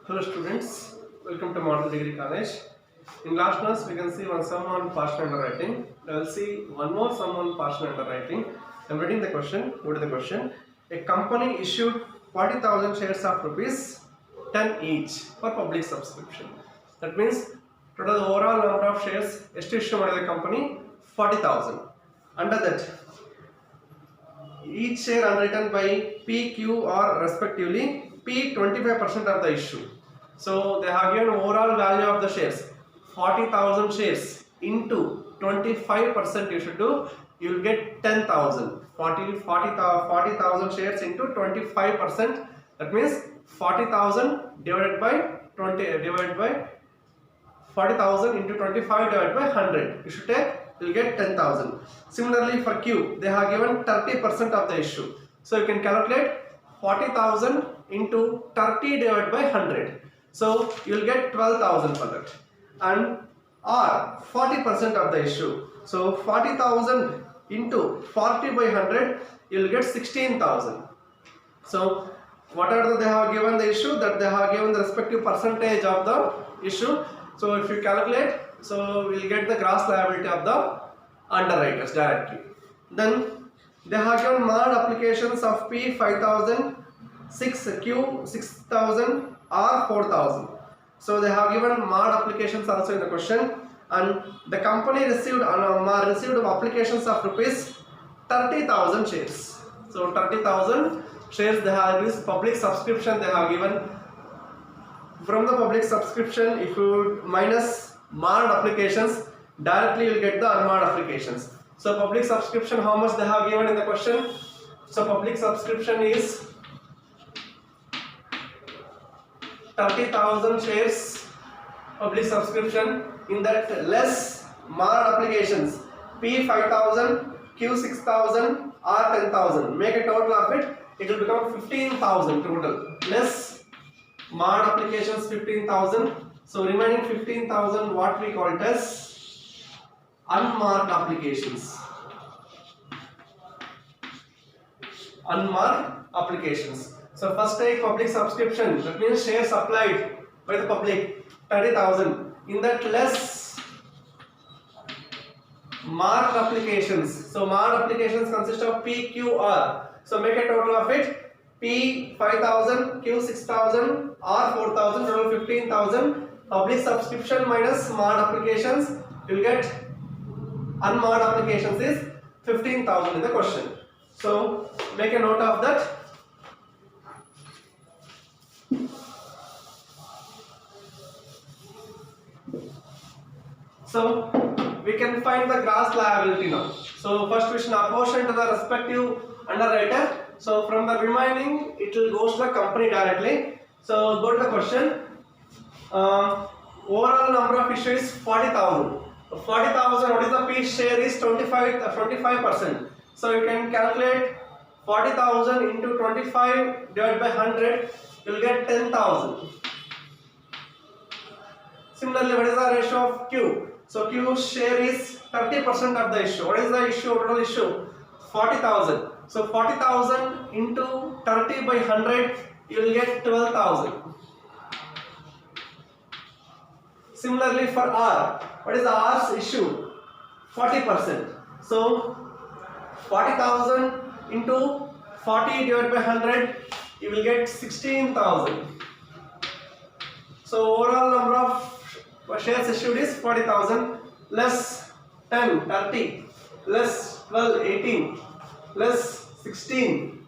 Hello students, welcome to Model Degree College. In last class we can see one sum on partial underwriting. We will see one more sum on partial underwriting. I am reading the question. Go to the question. A company issued 40,000 shares of rupees 10 each for public subscription. That means total overall number of shares ಎಷ್ಟು issue ಮಾಡಿದೆ company 40,000. Under that each share underwritten by P, Q are respectively P 25% of the issue. So they have given overall value of the shares 40,000 shares into 25% you should do, you will get 10,000. 40,000 shares into 25%, that means 40,000 divided by 40,000 into 25 divided by 100. You should take, you will get 10,000. Similarly for Q, they have given 30% of the issue. So you can calculate 40,000 into 30 divided by 100. So you will get 12,000 for that. And R, 40% of the issue. So 40,000 into 40 by 100, you will get 16,000. So whatever they have given the issue, that they have given the respective percentage of the issue. So if you calculate, so we will get the gross liability of the underwriters directly. Then they have given mod applications of P 5,000, 6Q 6,000, R 4,000. So they have given mod applications also in the question, and the company received applications of rupees 30,000 shares. So 30,000 shares they have this public subscription they have given. From the public subscription, if you minus mod applications, directly you will get the unmod applications. So public subscription, how much they have given in the question? So public subscription is 30,000 shares public subscription. In that less mod applications P 5,000, Q 6,000, R 10,000. Make a total of it. It will become 15,000 total. Less mod applications 15,000. So remaining 15,000 what we call it as unmarked applications. Unmarked applications. So first take public subscription, that means shares applied by the public 30,000. In that less marked applications. So marked applications consist of P, Q, R. So make a total of it. P 5,000, Q 6,000, R 4,000, total 15,000. Public subscription minus marked applications, you will get unmarked applications is 15,000 in the question. So make a note of that. So we can find the gross liability now. So first we should apportion to the respective underwriter. So from the remaining it will go to the company directly. So go to the question. Overall number of issues is 40,000. 40,000, what is the P share is 25%. So you can calculate 40,000 into 25 divided by 100, you will get 10,000. Similarly, what is the ratio of Q? So Q share is 30% of the issue. What is the issue, total issue? 40,000. So 40,000 into 30 by 100, you will get 12,000. Similarly for R, what is the R's issue? 40%. So 40,000 into 40 divided by 100, you will get 16,000. So overall number of shares issued is 40,000, less 10, 30, less 12, 18, less 16.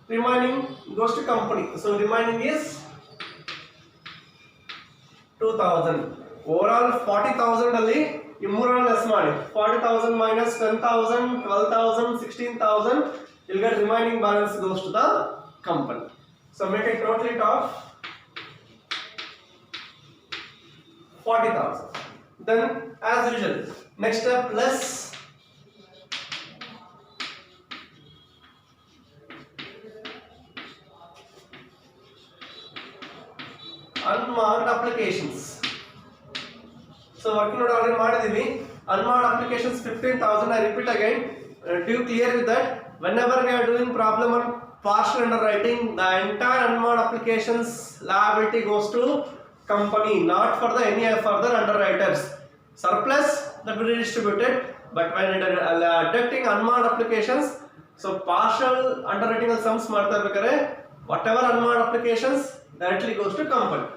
Remaining goes to company. So remaining is 2,000. Overall 40,000 alli you more less ಮಾಡಿ 40,000 minus 10,000, 12,000, 16,000, you'll get remaining balance goes to the company. So make a total of 40,000. Then as usual, next step less unmarked applications. So working note already ಮಾಡಿದೀವಿ. Unmarked applications 15,000. I repeat again. Do you clear with that? Whenever we are doing problem on partial underwriting, the entire unmanned applications liability goes to company, not for the any further underwriters. Surplus that will be distributed, but when deducting unmanned applications, so partial underwriting sums whatever unmanned applications directly goes to company.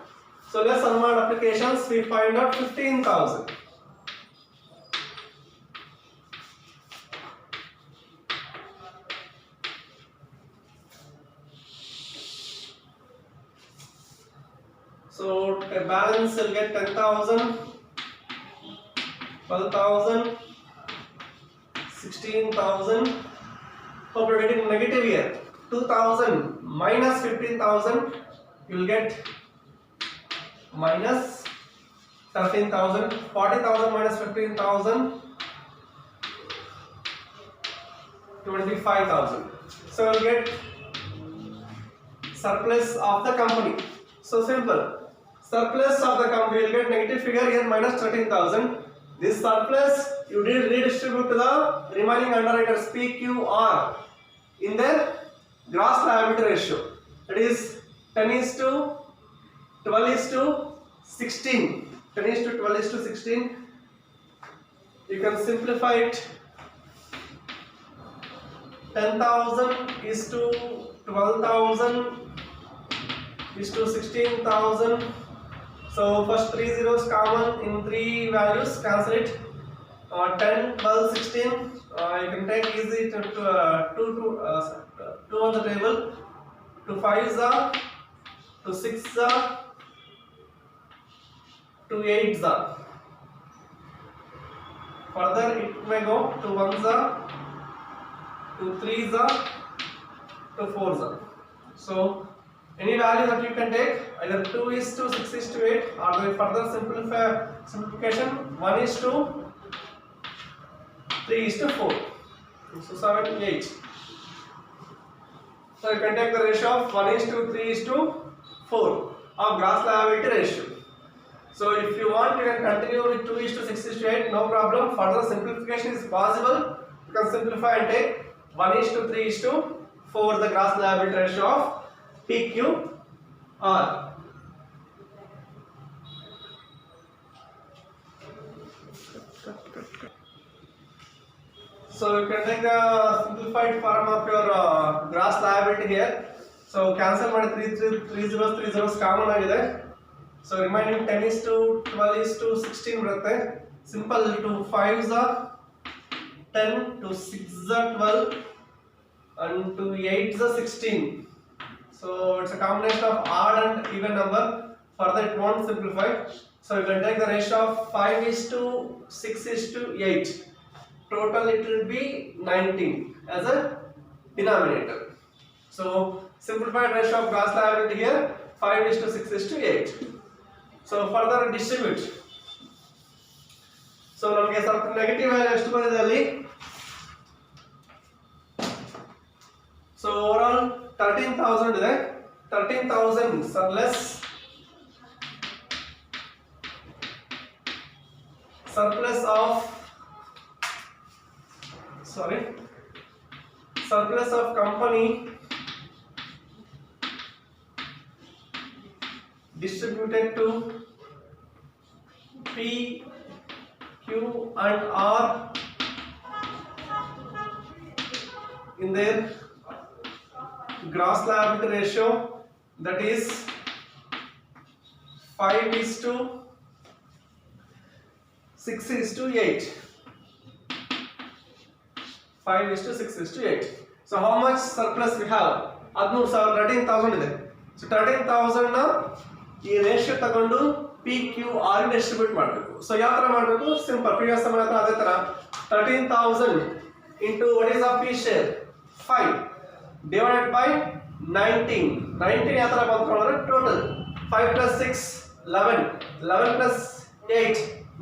So less unmanned applications, we find out 15,000. So a balance will get 10,000, 12,000, 16,000. Hope you're getting negative here. 2,000 minus 15,000, you will get minus 13,000. 40,000 minus 15,000, 25,000. So you will get surplus of the company. So simple. Surplus of the company, will get negative figure here minus 13,000. This surplus you did redistribute to the remaining underwriters PQR in their gross liability ratio. That is 10:12:16. 10:12:16. You can simplify it. 10,000 is to 12,000 is to 16,000. So first 3 zeros common in 3 values, cancel it. 10, 12, 16. You can take easy to 2 on the table. 2 5s are, 2 6s are, 2 8s are. Further it may go to 1s are, 2 3s are, 2 4s are. So any value that you can take, either 2 is to 6 is to 8, or the further simplification 1 is to 3 is to 4. So 7, 8. So you can take the ratio of 1 is to 3 is to 4 of gross liability ratio. So if you want, you can continue with 2 is to 6 is to 8, no problem. Further simplification is possible. You can simplify and take 1 is to 3 is to 4 the gross liability ratio of PQR. So you can take the simplified form of your gross liability here. So cancel ಮಾಡಿ 3 zeros common ಆಗಿದೆ. So remaining 10 is to 12 is to 16 ಬರುತ್ತೆ. Simple, to 5s are 10, to 6s are 12, and to 8s are 16. So it's a combination of odd and even number. Further it won't simplify. So you can take the ratio of 5 is to 6 is to 8. Total it will be 19 as a denominator. So simplified ratio of gross liability here 5 is to 6 is to 8. So further distribute. So ನಮಗೆ ಸ್ವಲ್ಪ negative value ಎಷ್ಟು ಬಂದಿದೆ ಅಲ್ಲಿ. So overall 13,000 ಇದೆ. 13,000 surplus of company distributed to P, Q and R in their gross liability ratio, that is 5 is to 6 is to 8. 5 is to 6 is to 8. So how much surplus we have? 13,000 ಇದೆ. So 13,000 ನ ಈ ratio ತಗೊಂಡು PQR distribute ಮಾಡಬೇಕು. So ಯಾವ ತರ ಮಾಡಬೇಕು? Simple, previous ಸಮಯ ಹತ್ರ ಅದೇ ತರ 13,000 into what is the P share 5 divided by 19. 19 ಯಾವ ತರ ಬಂತಂದ್ರೆ total 5 plus 6 11, 11 plus 8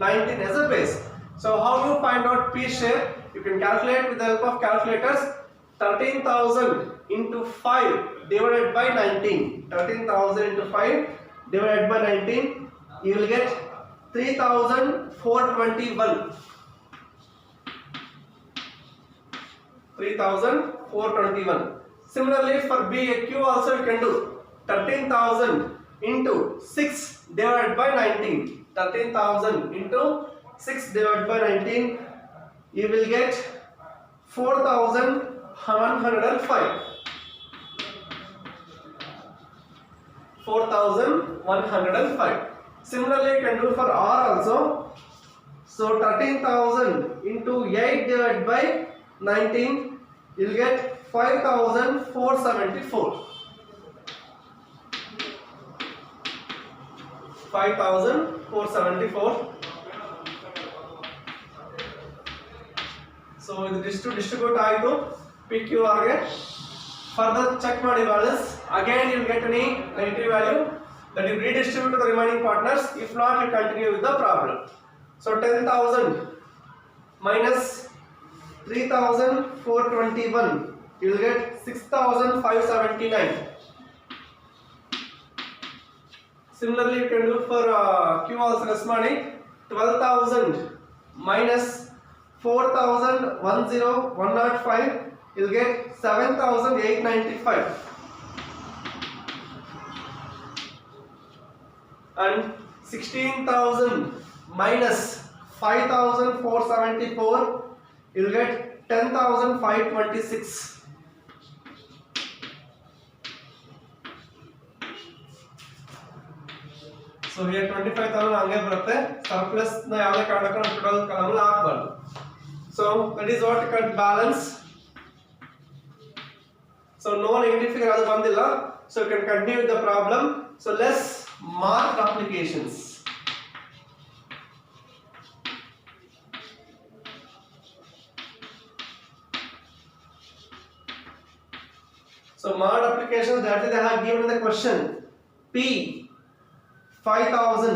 19 as a base. So how you find out P share? You can calculate with the help of calculators. 13,000 into 5 divided by 19. 13,000 into 5 divided by 19, you will get 3,421. 3,421. Similarly for B, a Q also you can do 13,000 into 6 divided by 19. 13,000 into 6 divided by 19, you will get 4,105. 4,105. Similarly, you can do for R also. So 13,000 into 8 divided by 19, you will get 5,474. 5,474. So this to distribute ಆಯಿತು PQR ಗೆ. Further check ಮಾಡಿ balance. Again you will get any negative value, that you redistribute to the remaining partners. If not, you continue with the problem. So 10,000 minus 3,421, you will get 6,579. Similarly, you can do for Q also. Less money. 12,000 minus 4,105, you will get 7,895. And 16,000 minus 5,474, you will get 10,526. So here 25,000 ಹಂಗೆ ಬರುತ್ತೆ. Surplus ನ ಯಾವುದೇ ಕಾರಣಕ್ಕೂ total column ಅಲ್ಲಿ ಹಾಕಬಾರದು. So that is what you call balance. So no negative figure ಅದು ಬಂದಿಲ್ಲ. So you can continue with the problem. So let's mark applications. So mark applications, that is they have given in the question. P 5,000.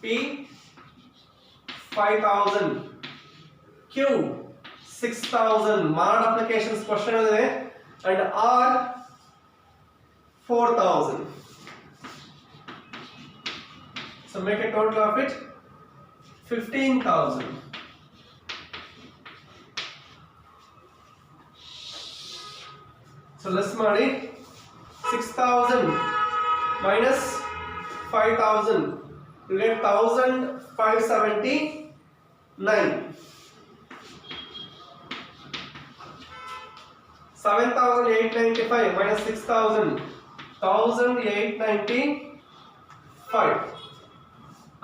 P 5,000. Q 6,000. Mark applications question ಇದೆ. And R 4,000. So make a total of it 15,000. So let's ಮಾಡಿ 6,000 minus 5,000, you get 1,579. 7,895 minus 6,000, 1,895.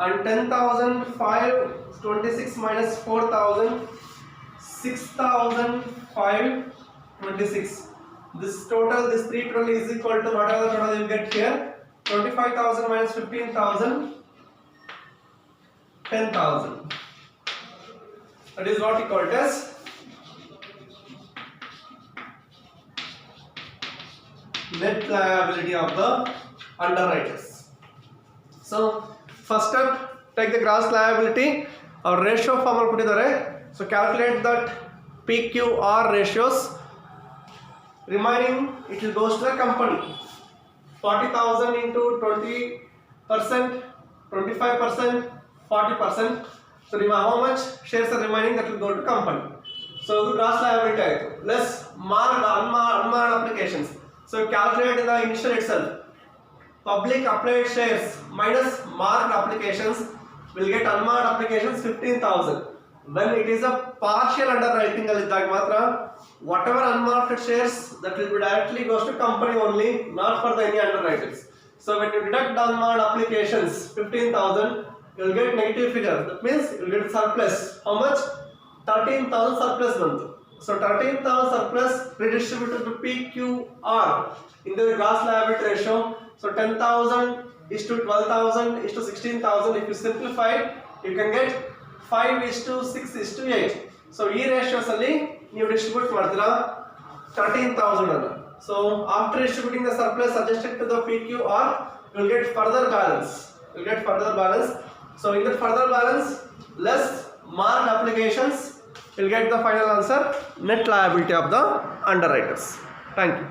And 10,526 minus 4,000, 6,526. This total, this three total is equal to whatever total you get here. 25,000 minus 15,000, 10,000. That is what you call it as net liability of the underwriters. So first step, take the gross liability. Our ratio form ಅಲ್ಲಿ ಕೊಟ್ಟಿದ್ದಾರೆ. So calculate that PQR ratios. Remaining it will goes to the company. 40,000 into 20%, 25%, 40%. So how much shares are remaining, that will go to company. So the gross liability ಆಯಿತು. Less marked unmarked applications. So calculate in the initial itself. Public applied shares minus marked applications will get unmarked applications 15,000. When it is a partial underwriting aliddag matra, whatever unmarked shares, that will be directly goes to company only, not for the any underwriters. So when you deduct the unmarked applications 15,000, you will get negative figure. That means you will get surplus. How much? 13,000 surplus bantu. So 13,000 surplus redistributed to PQR in the gross liability ratio. So 10,000 is to 12,000 is to 16,000. If you simplify it, you can get 5 is to 6 is to 8. So ಈ ratios ಅಲ್ಲಿ ನೀವು distribute ಮಾಡ್ತೀರಾ 13,000 ಅನ್ನು. So after distributing the surplus adjusted to the PQR, you will get further balance. You will get further balance. So in the further balance, less marked applications, you will get the final answer, net liability of the underwriters. Thank you.